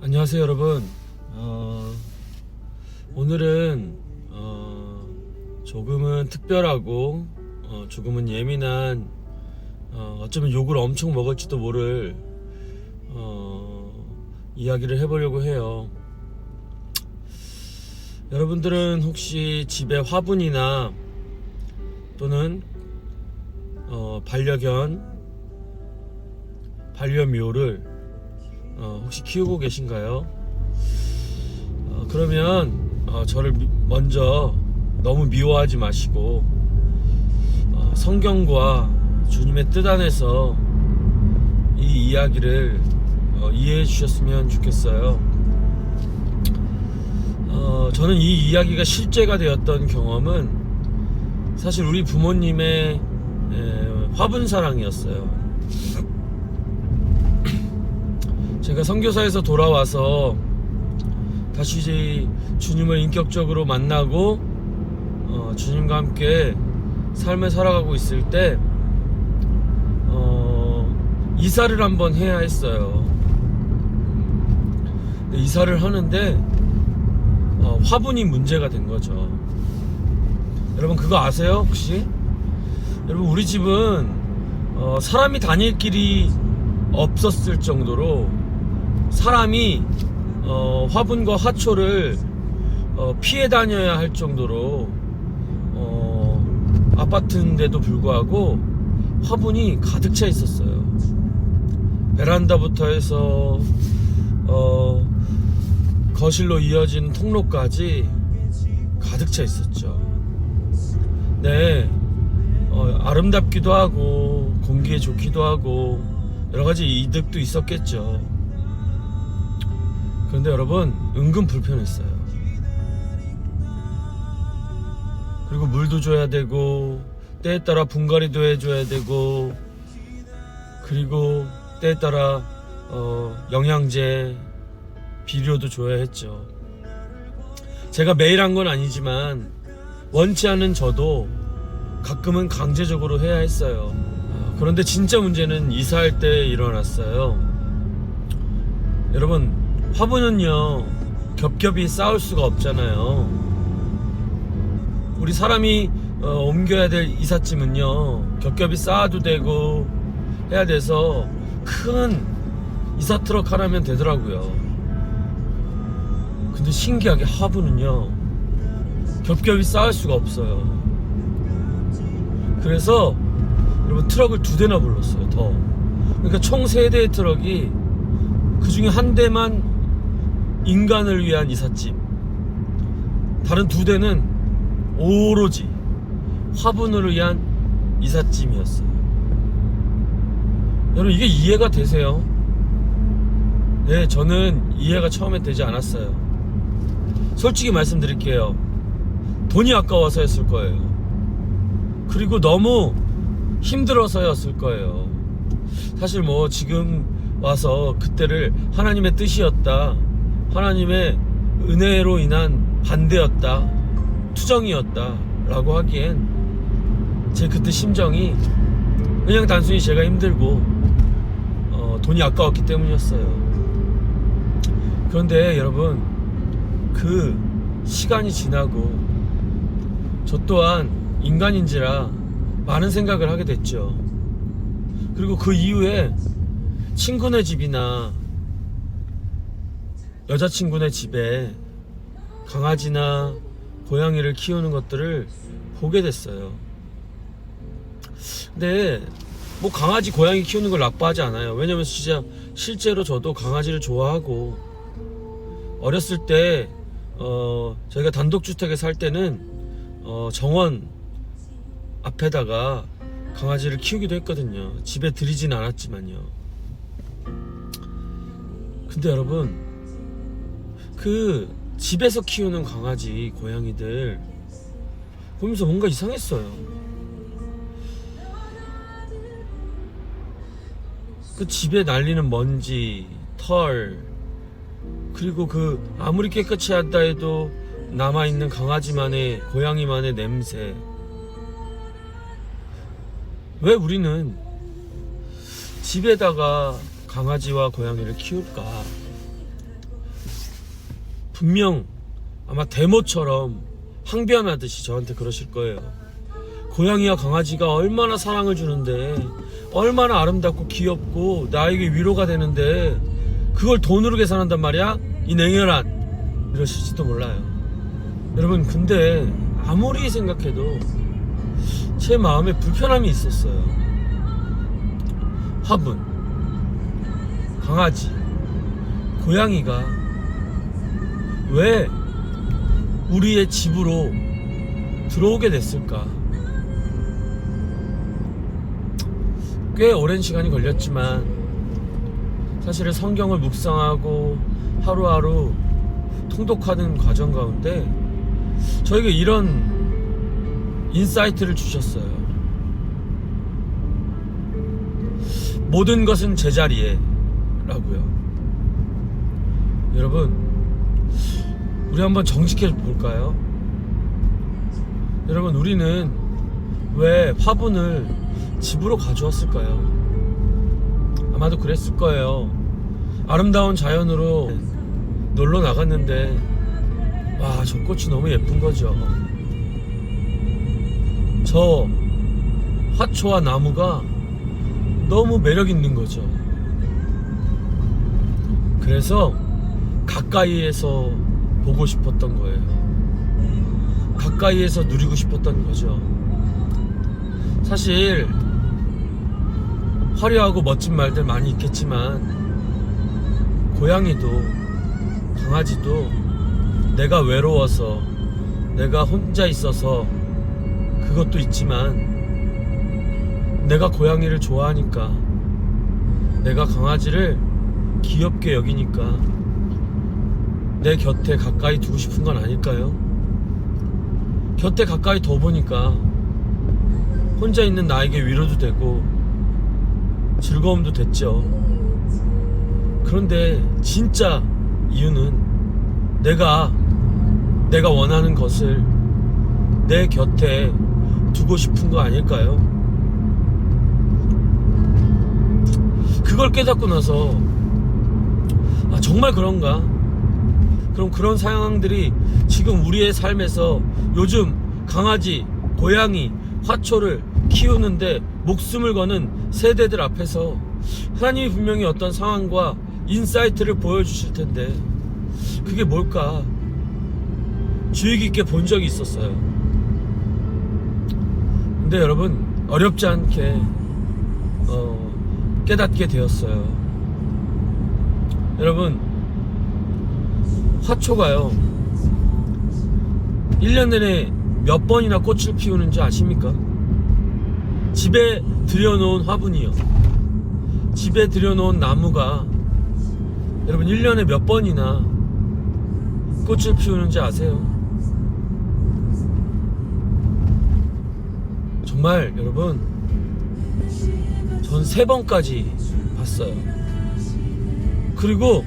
안녕하세요 여러분. 오늘은 조금은 특별하고 조금은 예민한 어쩌면 욕을 엄청 먹을지도 모를 이야기를 해보려고 해요. 여러분들은 혹시 집에 화분이나 또는 반려묘를 혹시 키우고 계신가요? 그러면 저를 먼저 너무 미워하지 마시고 성경과 주님의 뜻 안에서 이 이야기를 이해해 주셨으면 좋겠어요. 저는 이 이야기가 실제가 되었던 경험은 사실 우리 부모님의 화분사랑이었어요. 제가 선교사에서 돌아와서 다시 이제 주님을 인격적으로 만나고 주님과 함께 삶을 살아가고 있을 때 이사를 한번 해야 했어요. 이사를 하는데 화분이 문제가 된 거죠. 여러분 그거 아세요 혹시? 여러분 우리 집은 사람이 다닐 길이 없었을 정도로 사람이 화분과 화초를 피해 다녀야 할 정도로 아파트인데도 불구하고 화분이 가득 차 있었어요. 베란다부터 해서 거실로 이어진 통로까지 가득 차 있었죠. 네, 아름답기도 하고 공기에 좋기도 하고 여러가지 이득도 있었겠죠. 그런데 여러분 은근 불편했어요. 그리고 물도 줘야 되고 때에 따라 분갈이도 해줘야 되고 그리고 때에 따라 영양제 비료도 줘야 했죠. 제가 매일 한 건 아니지만 원치 않은 저도 가끔은 강제적으로 해야 했어요. 그런데 진짜 문제는 이사할 때 일어났어요. 여러분 화분은요 겹겹이 쌓을 수가 없잖아요. 우리 사람이 옮겨야 될 이삿짐은요 겹겹이 쌓아도 되고 해야 돼서 큰 이사트럭 하나면 되더라고요. 근데 신기하게 화분은요 겹겹이 쌓을 수가 없어요. 그래서 여러분 트럭을 2대나 불렀어요. 더 그러니까 총 3대의 트럭이 그 중에 한 대만 인간을 위한 이삿짐, 다른 2대는 오로지 화분을 위한 이삿짐이었어요. 여러분 이게 이해가 되세요? 네, 저는 이해가 처음에 되지 않았어요. 솔직히 말씀드릴게요. 돈이 아까워서였을 거예요. 그리고 너무 힘들어서였을 거예요. 사실 뭐 지금 와서 그때를 하나님의 뜻이었다, 하나님의 은혜로 인한 반대였다, 투정이었다 라고 하기엔 제 그때 심정이 그냥 단순히 제가 힘들고 돈이 아까웠기 때문이었어요. 그런데 여러분 그 시간이 지나고 저 또한 인간인지라 많은 생각을 하게 됐죠. 그리고 그 이후에 친구네 집이나 여자친구네 집에 강아지나 고양이를 키우는 것들을 보게 됐어요. 근데 뭐 강아지 고양이 키우는 걸 나빠하지 않아요. 왜냐면 진짜 실제로 저도 강아지를 좋아하고 어렸을 때 저희가 단독주택에 살 때는 정원 앞에다가 강아지를 키우기도 했거든요. 집에 들이진 않았지만요. 근데 여러분 그 집에서 키우는 강아지 고양이들 보면서 뭔가 이상했어요. 그 집에 날리는 먼지, 털, 그리고 그 아무리 깨끗이 한다 해도 남아있는 강아지만의, 고양이만의 냄새. 왜 우리는 집에다가 강아지와 고양이를 키울까? 분명 아마 데모처럼 항변하듯이 저한테 그러실 거예요. 고양이와 강아지가 얼마나 사랑을 주는데, 얼마나 아름답고 귀엽고 나에게 위로가 되는데 그걸 돈으로 계산한단 말이야? 이 냉혈한, 이러실지도 몰라요. 여러분, 근데 아무리 생각해도 제 마음에 불편함이 있었어요. 화분, 강아지, 고양이가 왜 우리의 집으로 들어오게 됐을까? 꽤 오랜 시간이 걸렸지만 사실은 성경을 묵상하고 하루하루 통독하는 과정 가운데 저에게 이런 인사이트를 주셨어요. 모든 것은 제자리에 라고요. 여러분, 우리 한번 정직해 볼까요? 여러분, 우리는 왜 화분을 집으로 가져왔을까요? 아마도 그랬을 거예요. 아름다운 자연으로 놀러 나갔는데, 와, 저 꽃이 너무 예쁜 거죠. 저 화초와 나무가 너무 매력 있는 거죠. 그래서 가까이에서 보고 싶었던 거예요. 가까이에서 누리고 싶었던 거죠. 사실 화려하고 멋진 말들 많이 있겠지만 고양이도 강아지도 내가 외로워서, 내가 혼자 있어서 그것도 있지만, 내가 고양이를 좋아하니까, 내가 강아지를 귀엽게 여기니까 내 곁에 가까이 두고 싶은 건 아닐까요? 곁에 가까이 둬보니까 혼자 있는 나에게 위로도 되고 즐거움도 됐죠. 그런데 진짜 이유는 내가 원하는 것을 내 곁에 두고 싶은 거 아닐까요? 그걸 깨닫고 나서, 아, 정말 그런가? 그럼 그런 상황들이 지금 우리의 삶에서 요즘 강아지, 고양이, 화초를 키우는데 목숨을 거는 세대들 앞에서 하나님이 분명히 어떤 상황과 인사이트를 보여주실 텐데 그게 뭘까? 주의 깊게 본 적이 있었어요. 근데 여러분, 어렵지 않게 깨닫게 되었어요. 여러분, 화초가요 1년 내내 몇 번이나 꽃을 피우는지 아십니까? 집에 들여놓은 화분이요, 집에 들여놓은 나무가 여러분 1년에 몇 번이나 꽃을 피우는지 아세요? 정말 여러분, 전 3번까지 봤어요. 그리고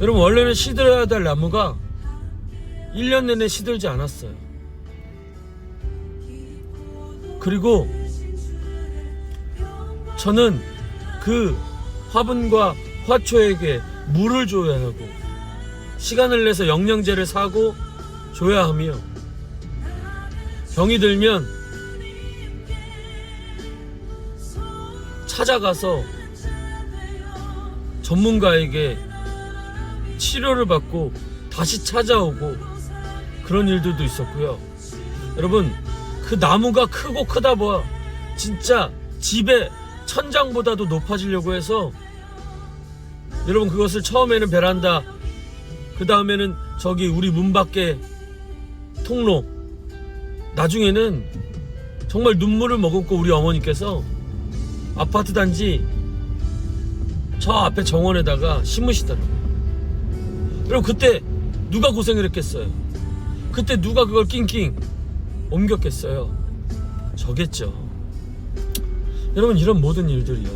여러분, 원래는 시들어야 될 나무가 1년 내내 시들지 않았어요. 그리고 저는 그 화분과 화초에게 물을 줘야 하고 시간을 내서 영양제를 사고 줘야 하며, 병이 들면 찾아가서 전문가에게 치료를 받고 다시 찾아오고 그런 일들도 있었고요. 여러분, 그 나무가 크고 크다 보아 진짜 집의 천장보다도 높아지려고 해서, 여러분, 그것을 처음에는 베란다, 그 다음에는 저기 우리 문 밖에 통로, 나중에는 정말 눈물을 머금고 우리 어머니께서 아파트 단지 저 앞에 정원에다가 심으시더라고요. 여러분, 그때 누가 고생을 했겠어요? 그때 누가 그걸 낑낑 옮겼겠어요? 저겠죠. 여러분, 이런 모든 일들이요,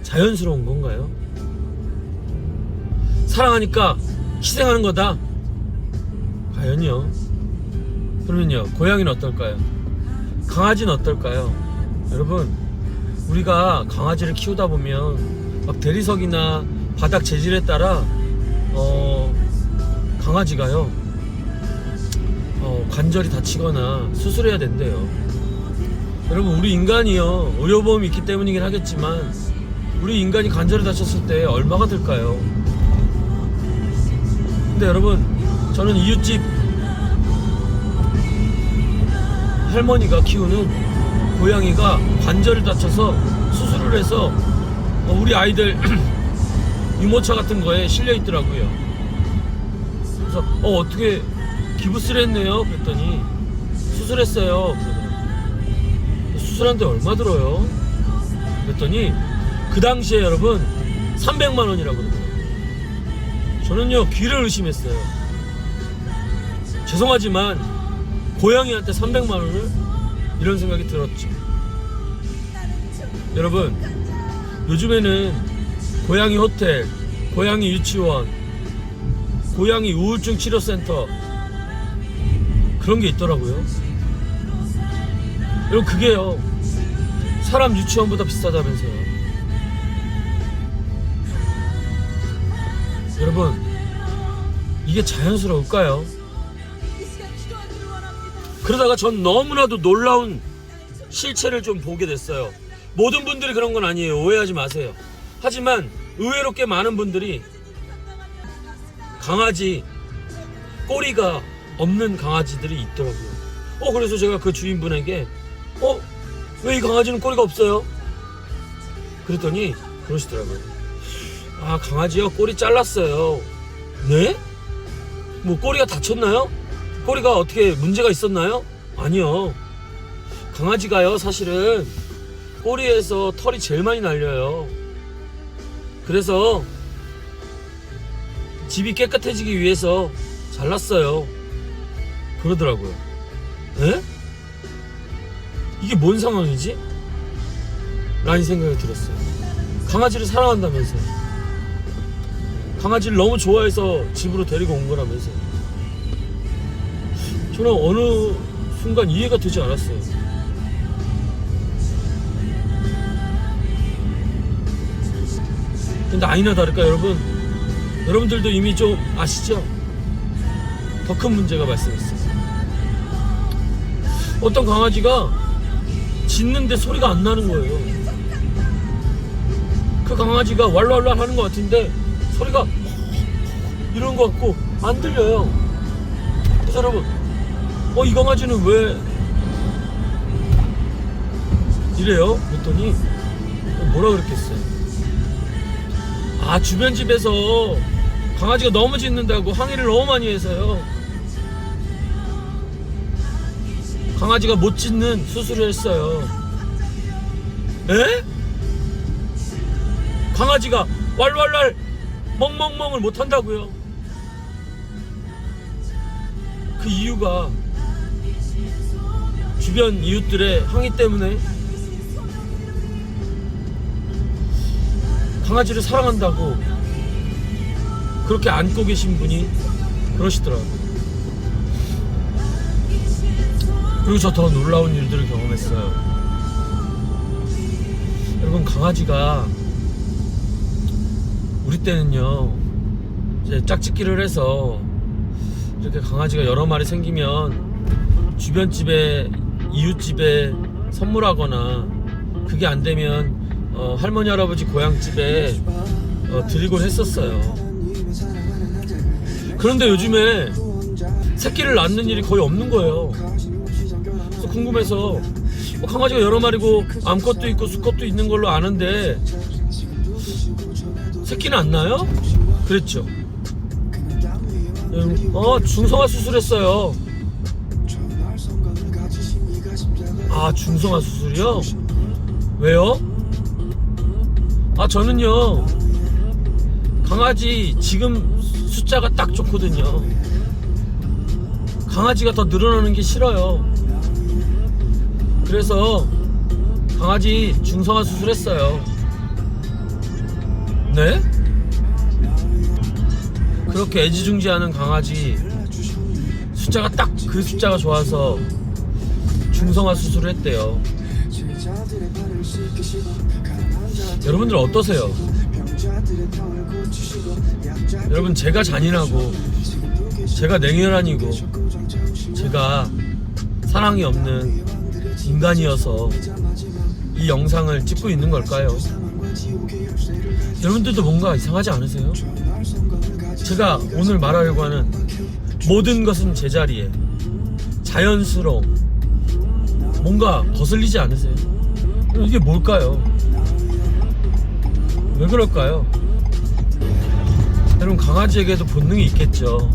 자연스러운 건가요? 사랑하니까 희생하는 거다? 과연요? 그러면요, 고양이는 어떨까요? 강아지는 어떨까요? 여러분, 우리가 강아지를 키우다 보면 막 대리석이나 바닥 재질에 따라 강아지가요 관절이 다치거나 수술해야 된대요. 여러분, 우리 인간이요 의료보험이 있기 때문이긴 하겠지만 우리 인간이 관절이 다쳤을 때 얼마가 들까요? 근데 여러분, 저는 이웃집 할머니가 키우는 고양이가 관절을 다쳐서 수술을 해서 우리 아이들 유모차 같은 거에 실려 있더라고요. 그래서 어떻게 기부스를 했네요 그랬더니 수술했어요 그러더라고요. 수술하는데 얼마 들어요? 그랬더니 그 당시에 여러분 300만 원이라고 그러더라고요. 저는요 귀를 의심했어요. 죄송하지만 고양이한테 300만 원을? 이런 생각이 들었죠. 여러분, 요즘에는 고양이 호텔, 고양이 유치원, 고양이 우울증 치료센터 그런 게 있더라고요. 여러분, 그게요 사람 유치원보다 비싸다면서요. 여러분, 이게 자연스러울까요? 그러다가 전 너무나도 놀라운 실체를 좀 보게 됐어요. 모든 분들이 그런 건 아니에요. 오해하지 마세요. 하지만 의외로 꽤 많은 분들이 강아지 꼬리가 없는 강아지들이 있더라고요. 그래서 제가 그 주인분에게 왜 이 강아지는 꼬리가 없어요? 그랬더니 그러시더라고요. 강아지요 꼬리 잘랐어요. 네? 뭐 꼬리가 다쳤나요? 꼬리가 어떻게 문제가 있었나요? 아니요. 강아지가요 사실은 꼬리에서 털이 제일 많이 날려요. 그래서 집이 깨끗해지기 위해서 잘랐어요. 그러더라고요. 에? 이게 뭔 상황이지? 라는 생각이 들었어요. 강아지를 사랑한다면서요. 강아지를 너무 좋아해서 집으로 데리고 온 거라면서요. 저는 어느 순간 이해가 되지 않았어요. 근데 아니나 다를까 여러분들도 이미 좀 아시죠? 더 큰 문제가 발생했어요. 어떤 강아지가 짖는데 소리가 안 나는 거예요. 그 강아지가 왈왈왈 하는 것 같은데 소리가 이런 것 같고 안 들려요. 그래서 여러분, 이 강아지는 왜 이래요? 그랬더니 뭐라 그랬겠어요? 주변 집에서 강아지가 너무 짖는다고 항의를 너무 많이 해서요 강아지가 못 짖는 수술을 했어요. 에? 강아지가 왈왈왈 멍멍멍을 못 한다고요? 그 이유가 주변 이웃들의 항의 때문에 강아지를 사랑한다고 그렇게 안고 계신 분이 그러시더라고요. 그리고 저 더 놀라운 일들을 경험했어요. 여러분, 강아지가 우리 때는요 이제 짝짓기를 해서 이렇게 강아지가 여러 마리 생기면 주변 집에 이웃집에 선물하거나 그게 안 되면 할머니 할아버지 고향집에 드리곤 했었어요. 그런데 요즘에 새끼를 낳는 일이 거의 없는 거예요. 그래서 궁금해서 강아지가 여러 마리고 암컷도 있고 수컷도 있는 걸로 아는데 새끼는 안 나요? 그랬죠. 중성화 수술했어요. 중성화 수술이요? 왜요? 저는요 강아지 지금 숫자가 딱 좋거든요. 강아지가 더 늘어나는 게 싫어요. 그래서 강아지 중성화 수술했어요. 네? 그렇게 애지중지하는 강아지 숫자가 딱 그 숫자가 좋아서 중성화 수술을 했대요. 여러분들 어떠세요? 여러분, 제가 잔인하고 제가 냉혈한이고 제가 사랑이 없는 인간이어서 이 영상을 찍고 있는 걸까요? 여러분들도 뭔가 이상하지 않으세요? 제가 오늘 말하려고 하는 모든 것은 제자리에 자연스러움, 뭔가 거슬리지 않으세요? 이게 뭘까요? 왜 그럴까요? 여러분, 강아지에게도 본능이 있겠죠.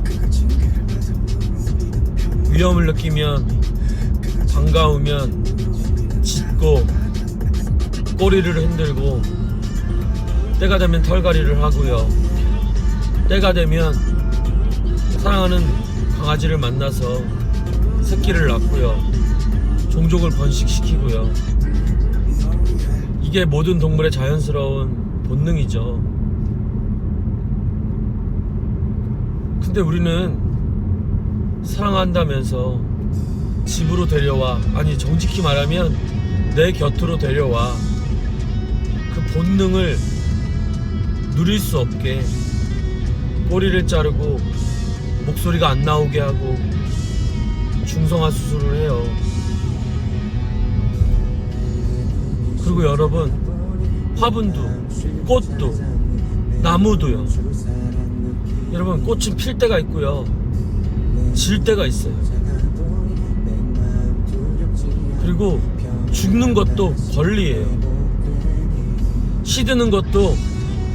위험을 느끼면, 반가우면 짖고 꼬리를 흔들고, 때가 되면 털갈이를 하고요. 때가 되면 사랑하는 강아지를 만나서 새끼를 낳고요. 종족을 번식시키고요. 이게 모든 동물의 자연스러운 본능이죠. 근데 우리는 사랑한다면서 집으로 데려와, 아니 정직히 말하면 내 곁으로 데려와 그 본능을 누릴 수 없게 꼬리를 자르고 목소리가 안 나오게 하고 중성화 수술을 해요. 그리고 여러분, 화분도 꽃도 나무도요. 여러분, 꽃은 필 때가 있고요, 질 때가 있어요. 그리고 죽는 것도 권리예요. 시드는 것도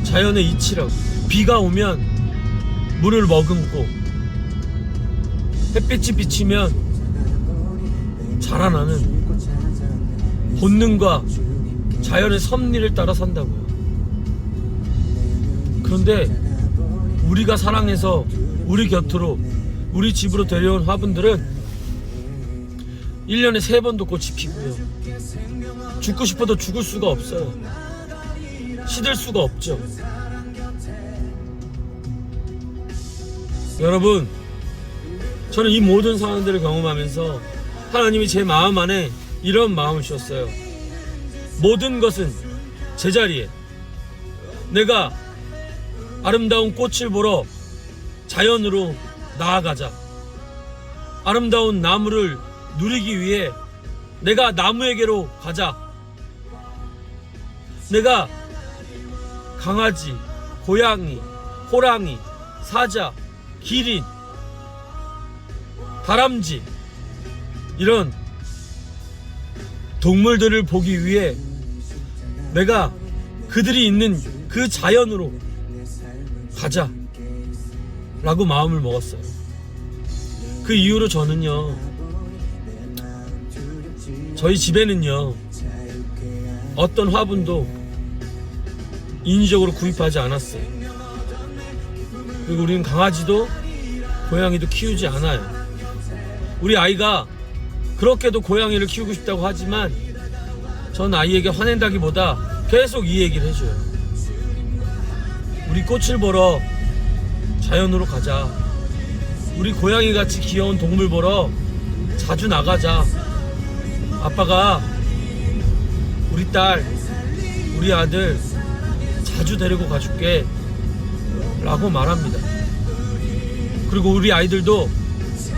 자연의 이치라고. 비가 오면 물을 머금고 햇빛이 비치면 자라나는 본능과 자연의 섭리를 따라 산다고요. 그런데 우리가 사랑해서 우리 곁으로, 우리 집으로 데려온 화분들은 1년에 3번도 꽃이 피고요. 죽고 싶어도 죽을 수가 없어요. 시들 수가 없죠. 여러분, 저는 이 모든 상황들을 경험하면서 하나님이 제 마음 안에 이런 마음을 주셨어요. 모든 것은 제자리에, 내가 아름다운 꽃을 보러 자연으로 나아가자. 아름다운 나무를 누리기 위해 내가 나무에게로 가자. 내가 강아지, 고양이, 호랑이, 사자, 기린, 다람쥐, 이런 동물들을 보기 위해 내가 그들이 있는 그 자연으로 가자 라고 마음을 먹었어요. 그 이후로 저는요, 저희 집에는요 어떤 화분도 인위적으로 구입하지 않았어요. 그리고 우리는 강아지도 고양이도 키우지 않아요. 우리 아이가 그렇게도 고양이를 키우고 싶다고 하지만 전 아이에게 화낸다기보다 계속 이 얘기를 해줘요. 우리 꽃을 보러 자연으로 가자. 우리 고양이같이 귀여운 동물 보러 자주 나가자. 아빠가 우리 딸, 우리 아들 자주 데리고 가줄게 라고 말합니다. 그리고 우리 아이들도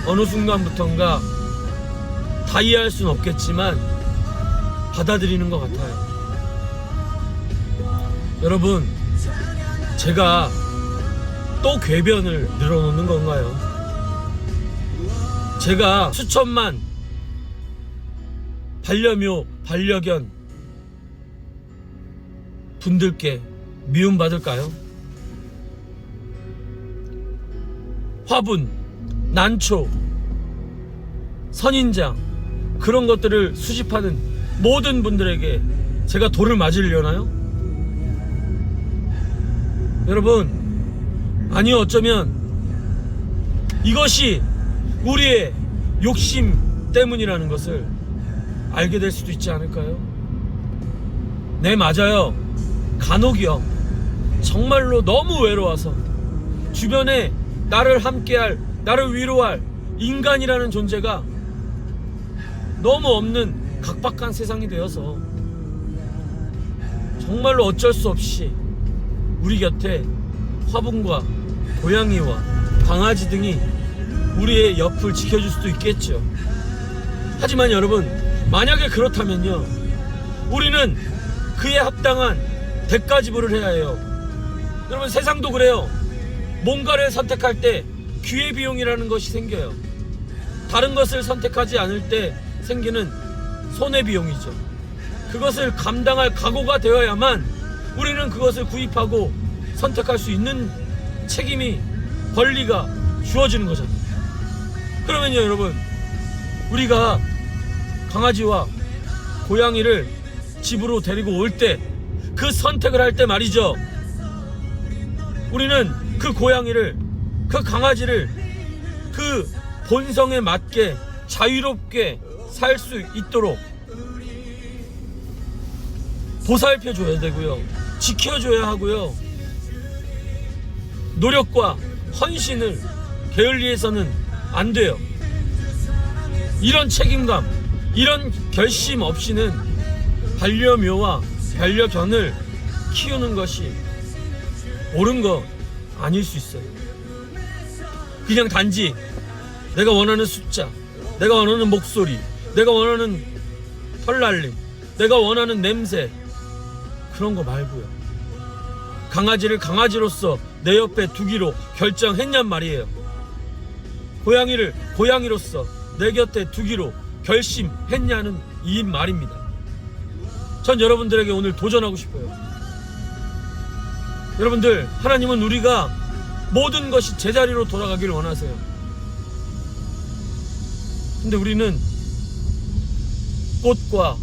어느 순간부턴가 다 이해할 수는 없겠지만 받아들이는 것 같아요. 여러분, 제가 또 궤변을 늘어놓는 건가요? 제가 수천만 반려묘, 반려견 분들께 미움받을까요? 화분, 난초, 선인장, 그런 것들을 수집하는 모든 분들에게 제가 돌을 맞으려나요? 여러분, 아니요, 어쩌면 이것이 우리의 욕심 때문이라는 것을 알게 될 수도 있지 않을까요? 네, 맞아요. 간혹이요, 정말로 너무 외로워서 주변에 나를 함께할, 나를 위로할 인간이라는 존재가 너무 없는 각박한 세상이 되어서 정말로 어쩔 수 없이 우리 곁에 화분과 고양이와 강아지 등이 우리의 옆을 지켜줄 수도 있겠죠. 하지만 여러분, 만약에 그렇다면요, 우리는 그에 합당한 대가 지불을 해야 해요. 여러분, 세상도 그래요. 뭔가를 선택할 때 기회비용이라는 것이 생겨요. 다른 것을 선택하지 않을 때 생기는 손해비용이죠. 그것을 감당할 각오가 되어야만 우리는 그것을 구입하고 선택할 수 있는 책임이, 권리가 주어지는 거잖아요. 그러면요 여러분, 우리가 강아지와 고양이를 집으로 데리고 올 때, 그 선택을 할 때 말이죠, 우리는 그 고양이를, 그 강아지를 그 본성에 맞게 자유롭게 살 수 있도록 보살펴줘야 되고요, 지켜줘야 하고요, 노력과 헌신을 게을리해서는 안 돼요. 이런 책임감, 이런 결심 없이는 반려묘와 반려견을 키우는 것이 옳은 거 아닐 수 있어요. 그냥 단지 내가 원하는 숫자, 내가 원하는 목소리, 내가 원하는 털날림, 내가 원하는 냄새, 그런 거 말고요, 강아지를 강아지로서 내 옆에 두기로 결정했냔 말이에요. 고양이를 고양이로서 내 곁에 두기로 결심했냐는 이 말입니다. 전 여러분들에게 오늘 도전하고 싶어요. 여러분들, 하나님은 우리가 모든 것이 제자리로 돌아가기를 원하세요. 근데 우리는 꽃과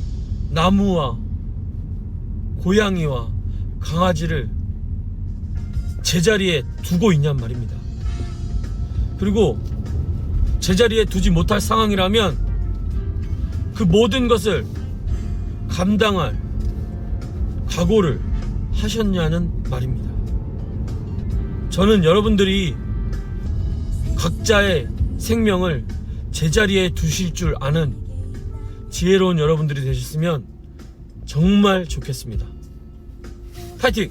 나무와 고양이와 강아지를 제자리에 두고 있냔 말입니다. 그리고 제자리에 두지 못할 상황이라면 그 모든 것을 감당할 각오를 하셨냐는 말입니다. 저는 여러분들이 각자의 생명을 제자리에 두실 줄 아는 지혜로운 여러분들이 되셨으면 정말 좋겠습니다. 파이팅!